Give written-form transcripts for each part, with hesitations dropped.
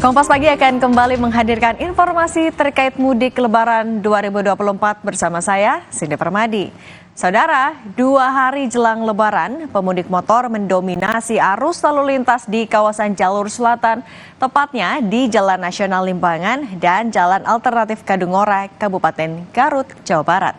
Kompas Pagi akan kembali menghadirkan informasi terkait mudik Lebaran 2024 bersama saya, Cindy Permadi. Saudara, 2 hari jelang Lebaran, pemudik motor mendominasi arus lalu lintas di kawasan jalur selatan, tepatnya di Jalan Nasional Limbangan dan Jalan Alternatif Kadungora, Kabupaten Garut, Jawa Barat.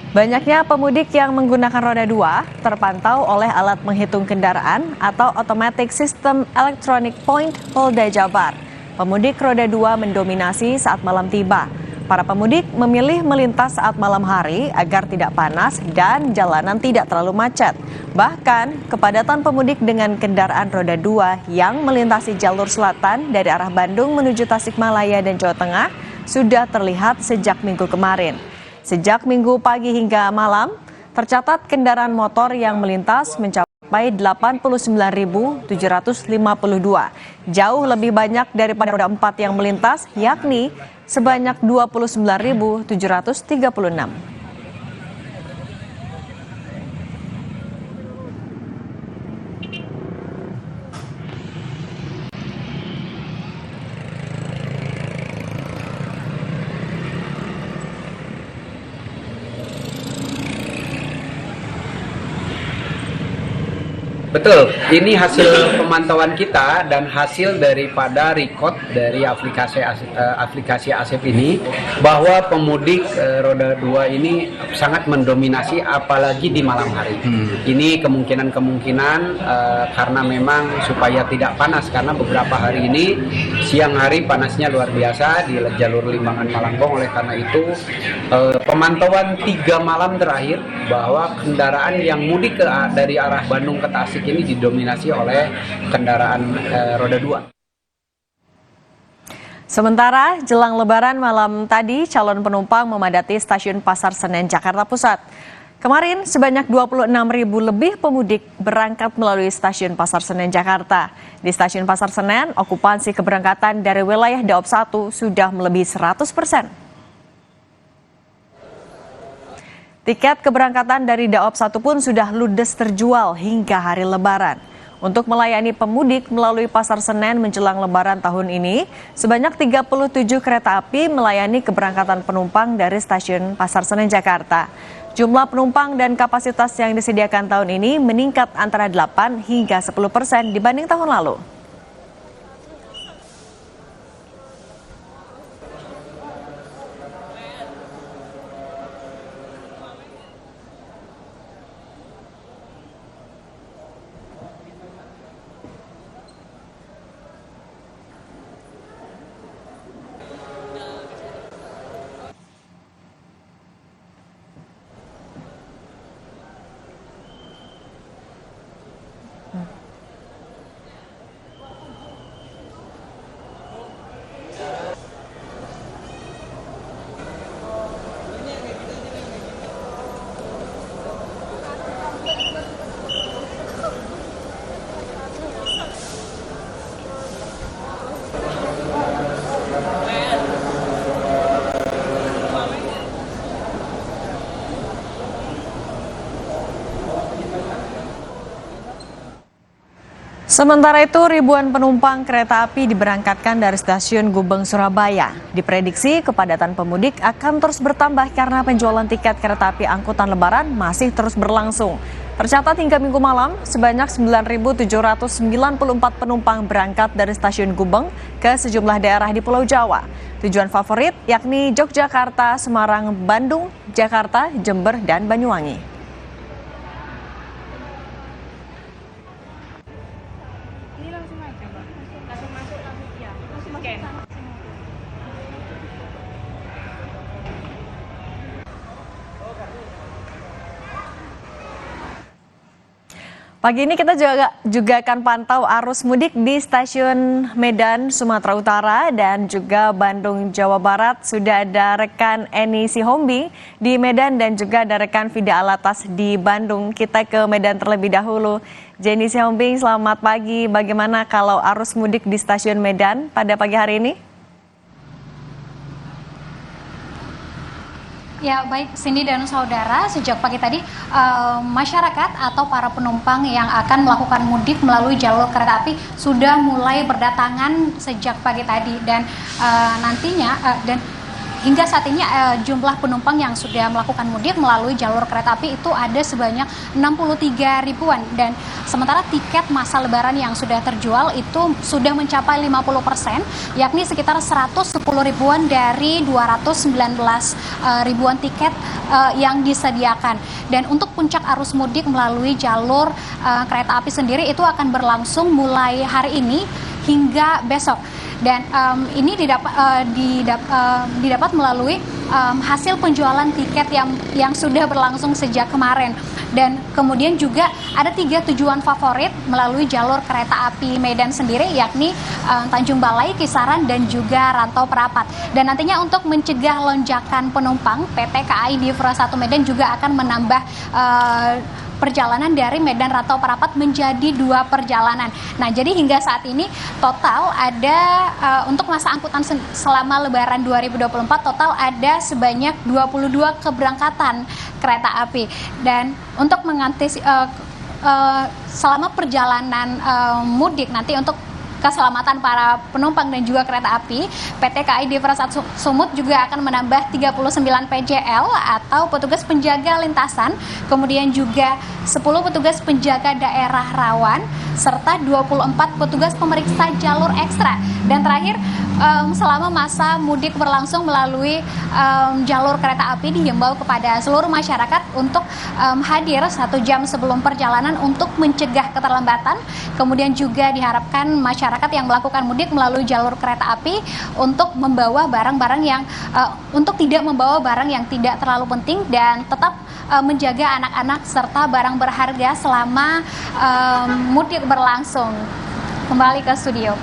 Banyaknya pemudik yang menggunakan roda 2 terpantau oleh alat menghitung kendaraan atau Automatic System Electronic Point Polda Jabar. Pemudik roda 2 mendominasi saat malam tiba. Para pemudik memilih melintas saat malam hari agar tidak panas dan jalanan tidak terlalu macet. Bahkan, kepadatan pemudik dengan kendaraan roda 2 yang melintasi jalur selatan dari arah Bandung menuju Tasikmalaya dan Jawa Tengah sudah terlihat sejak minggu kemarin. Sejak minggu pagi hingga malam, tercatat kendaraan motor yang melintas mencapai 89.752. Jauh lebih banyak daripada roda 4 yang melintas, yakni sebanyak 29.736. Betul, ini hasil pemantauan kita dan hasil daripada record dari aplikasi ASEP ini, bahwa pemudik roda 2 ini sangat mendominasi apalagi di malam hari. Ini kemungkinan karena memang supaya tidak panas, karena beberapa hari ini siang hari panasnya luar biasa di jalur Limbangan Malangbong. Oleh karena itu pemantauan 3 malam terakhir bahwa kendaraan yang mudik dari arah Bandung ke Tasik ini didominasi oleh kendaraan roda 2. Sementara jelang Lebaran malam tadi, calon penumpang memadati stasiun Pasar Senen, Jakarta Pusat. Kemarin sebanyak 26.000 lebih pemudik berangkat melalui stasiun Pasar Senen, Jakarta. Di stasiun Pasar Senen, okupansi keberangkatan dari wilayah Daob 1 sudah melebihi 100%. Tiket keberangkatan dari Daob 1 pun sudah ludes terjual hingga hari Lebaran. Untuk melayani pemudik melalui Pasar Senen menjelang Lebaran tahun ini, sebanyak 37 kereta api melayani keberangkatan penumpang dari stasiun Pasar Senen, Jakarta. Jumlah penumpang dan kapasitas yang disediakan tahun ini meningkat antara 8 hingga 10% dibanding tahun lalu. Sementara itu, ribuan penumpang kereta api diberangkatkan dari stasiun Gubeng, Surabaya. Diprediksi kepadatan pemudik akan terus bertambah karena penjualan tiket kereta api angkutan Lebaran masih terus berlangsung. Tercatat hingga minggu malam, sebanyak 9.794 penumpang berangkat dari stasiun Gubeng ke sejumlah daerah di Pulau Jawa. Tujuan favorit yakni Yogyakarta, Semarang, Bandung, Jakarta, Jember, dan Banyuwangi. Pagi ini kita juga akan pantau arus mudik di stasiun Medan, Sumatera Utara dan juga Bandung, Jawa Barat. Sudah ada rekan Eni Sihombing di Medan dan juga ada rekan Fida Alatas di Bandung. Kita ke Medan terlebih dahulu. Jenny Sihombing, selamat pagi. Bagaimana kalau arus mudik di stasiun Medan pada pagi hari ini? Ya, baik Cindy dan saudara, sejak pagi tadi masyarakat atau para penumpang yang akan melakukan mudik melalui jalur kereta api sudah mulai berdatangan sejak pagi tadi, dan nantinya dan hingga saat ini jumlah penumpang yang sudah melakukan mudik melalui jalur kereta api itu ada sebanyak 63 ribuan, dan sementara tiket masa lebaran yang sudah terjual itu sudah mencapai 50%, yakni sekitar 110 ribuan dari 219 ribuan tiket yang disediakan. Dan untuk puncak arus mudik melalui jalur kereta api sendiri itu akan berlangsung mulai hari ini hingga besok. Dan ini didapat melalui hasil penjualan tiket yang sudah berlangsung sejak kemarin. Dan kemudian juga ada 3 tujuan favorit melalui jalur kereta api Medan sendiri, yakni Tanjung Balai, Kisaran, dan juga Rantau Perapat. Dan nantinya untuk mencegah lonjakan penumpang, PT KAI Infra 1 Medan juga akan menambah perjalanan dari Medan Rantau Perapat menjadi 2 perjalanan. Nah, jadi hingga saat ini total ada untuk masa angkutan selama Lebaran 2024 total ada sebanyak 22 keberangkatan kereta api. Dan untuk selama perjalanan mudik nanti untuk keselamatan para penumpang dan juga kereta api, PT KAI Infra 1 Sumut juga akan menambah 39 PJL atau petugas penjaga lintasan, kemudian juga 10 petugas penjaga daerah rawan, serta 24 petugas pemeriksa jalur ekstra. Dan terakhir, selama masa mudik berlangsung melalui jalur kereta api, dihimbau kepada seluruh masyarakat untuk hadir 1 jam sebelum perjalanan untuk mencegah keterlambatan. Kemudian juga diharapkan masyarakat yang melakukan mudik melalui jalur kereta api untuk membawa barang-barang untuk tidak membawa barang yang tidak terlalu penting, dan tetap menjaga anak-anak serta barang berharga selama mudik berlangsung. Kembali ke studio.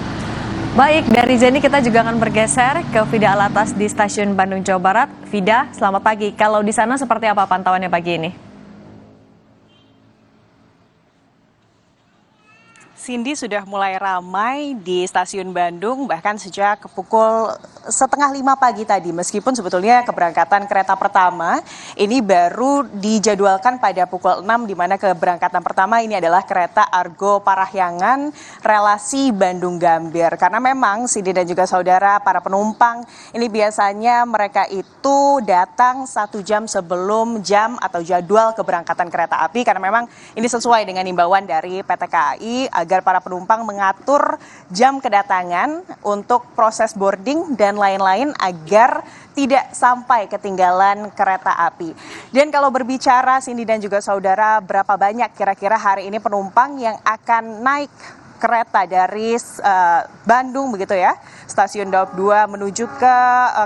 Baik, dari Jenny kita juga akan bergeser ke Vida Alatas di Stasiun Bandung, Jawa Barat. Vida, selamat pagi. Kalau di sana seperti apa pantauannya pagi ini? Cindy, sudah mulai ramai di Stasiun Bandung, bahkan sejak pukul 4:30 pagi tadi. Meskipun sebetulnya keberangkatan kereta pertama ini baru dijadwalkan pada pukul 6, di mana keberangkatan pertama ini adalah kereta Argo Parahyangan relasi Bandung Gambir. Karena memang Cindy dan juga saudara, para penumpang ini biasanya mereka itu datang 1 jam sebelum jam atau jadwal keberangkatan kereta api, karena memang ini sesuai dengan imbauan dari PT KAI agar para penumpang mengatur jam kedatangan untuk proses boarding dan lain-lain agar tidak sampai ketinggalan kereta api. Dan kalau berbicara Cindy dan juga saudara, berapa banyak kira-kira hari ini penumpang yang akan naik kereta dari Bandung begitu ya, Stasiun Daop 2 menuju ke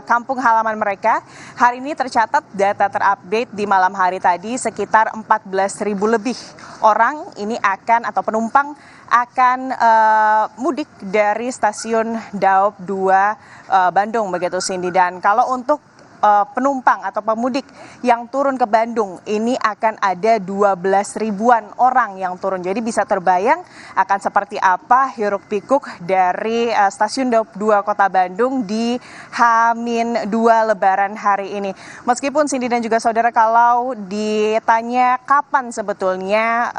kampung halaman mereka. Hari ini tercatat data terupdate di malam hari tadi sekitar 14.000 lebih orang ini akan atau penumpang akan mudik dari Stasiun Daop 2 Bandung begitu Cindy. Dan kalau untuk penumpang atau pemudik yang turun ke Bandung ini akan ada 12 ribuan orang yang turun. Jadi bisa terbayang akan seperti apa hiruk pikuk dari Stasiun Daop 2 Kota Bandung di H-2 Lebaran hari ini. Meskipun Cindy dan juga saudara, kalau ditanya kapan sebetulnya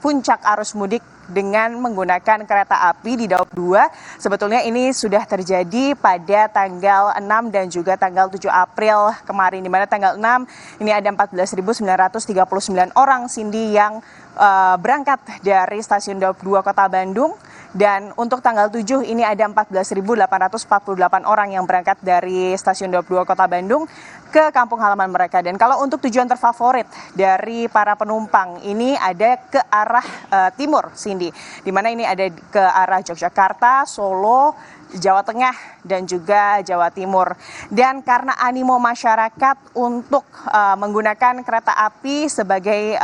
puncak arus mudik dengan menggunakan kereta api di Daop 2, sebetulnya ini sudah terjadi pada tanggal 6 dan juga tanggal 7 April kemarin, di mana tanggal 6 ini ada 14.939 orang Cindy yang berangkat dari Stasiun Daop 2 Kota Bandung. Dan untuk tanggal 7 ini ada 14.848 orang yang berangkat dari Stasiun Daop 2 Kota Bandung ke kampung halaman mereka. Dan kalau untuk tujuan terfavorit dari para penumpang ini ada ke arah timur Cindy, di mana ini ada ke arah Yogyakarta, Solo, Jawa Tengah, dan juga Jawa Timur. Dan karena animo masyarakat untuk menggunakan kereta api sebagai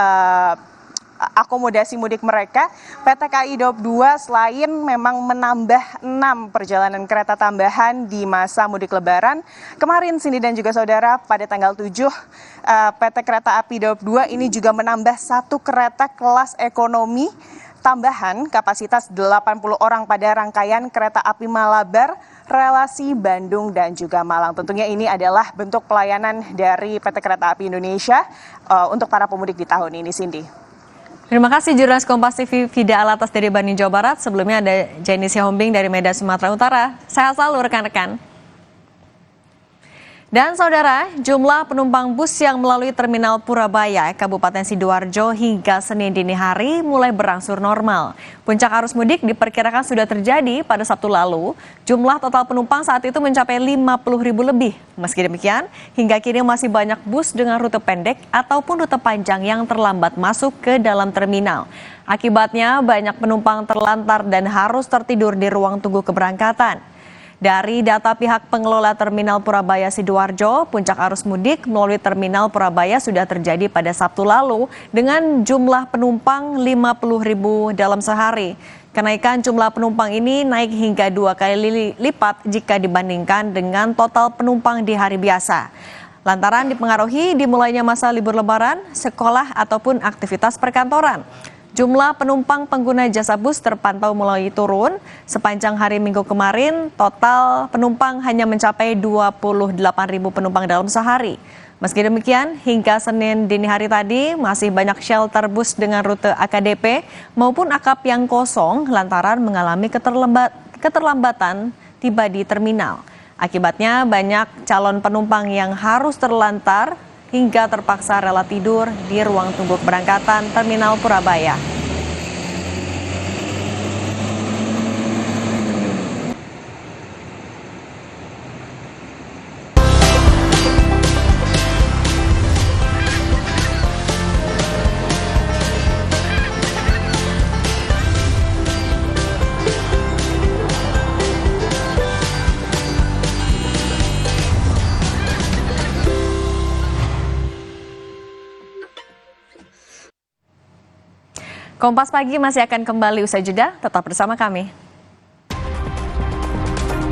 akomodasi mudik mereka, PT KAI Daop 2 selain memang menambah 6 perjalanan kereta tambahan di masa mudik Lebaran, kemarin Cindy dan juga saudara pada tanggal 7 PT Kereta Api Daop 2 ini juga menambah 1 kereta kelas ekonomi tambahan kapasitas 80 orang pada rangkaian kereta api Malabar relasi Bandung dan juga Malang. Tentunya ini adalah bentuk pelayanan dari PT Kereta Api Indonesia untuk para pemudik di tahun ini, Cindy. Terima kasih jurnalis Kompas TV Fida Alatas dari Bandung, Jawa Barat. Sebelumnya ada Jenny Sihombing dari Medan, Sumatera Utara. Sehat selalu rekan-rekan. Dan saudara, jumlah penumpang bus yang melalui Terminal Purabaya, Kabupaten Sidoarjo hingga Senin dini hari mulai berangsur normal. Puncak arus mudik diperkirakan sudah terjadi pada Sabtu lalu. Jumlah total penumpang saat itu mencapai 50.000 lebih. Meski demikian, hingga kini masih banyak bus dengan rute pendek ataupun rute panjang yang terlambat masuk ke dalam terminal. Akibatnya, banyak penumpang terlantar dan harus tertidur di ruang tunggu keberangkatan. Dari data pihak pengelola Terminal Purabaya Sidoarjo, puncak arus mudik melalui Terminal Purabaya sudah terjadi pada Sabtu lalu dengan jumlah penumpang 50.000 dalam sehari. Kenaikan jumlah penumpang ini naik hingga 2 kali lipat jika dibandingkan dengan total penumpang di hari biasa. Lantaran dipengaruhi dimulainya masa libur lebaran, sekolah ataupun aktivitas perkantoran. Jumlah penumpang pengguna jasa bus terpantau mulai turun. Sepanjang hari Minggu kemarin, total penumpang hanya mencapai 28.000 penumpang dalam sehari. Meski demikian, hingga Senin dini hari tadi masih banyak shelter bus dengan rute AKDP maupun akap yang kosong lantaran mengalami keterlambatan tiba di terminal. Akibatnya banyak calon penumpang yang harus terlantar hingga terpaksa rela tidur di ruang tunggu keberangkatan Terminal Purabaya. Kompas Pagi masih akan kembali usai jeda, tetap bersama kami.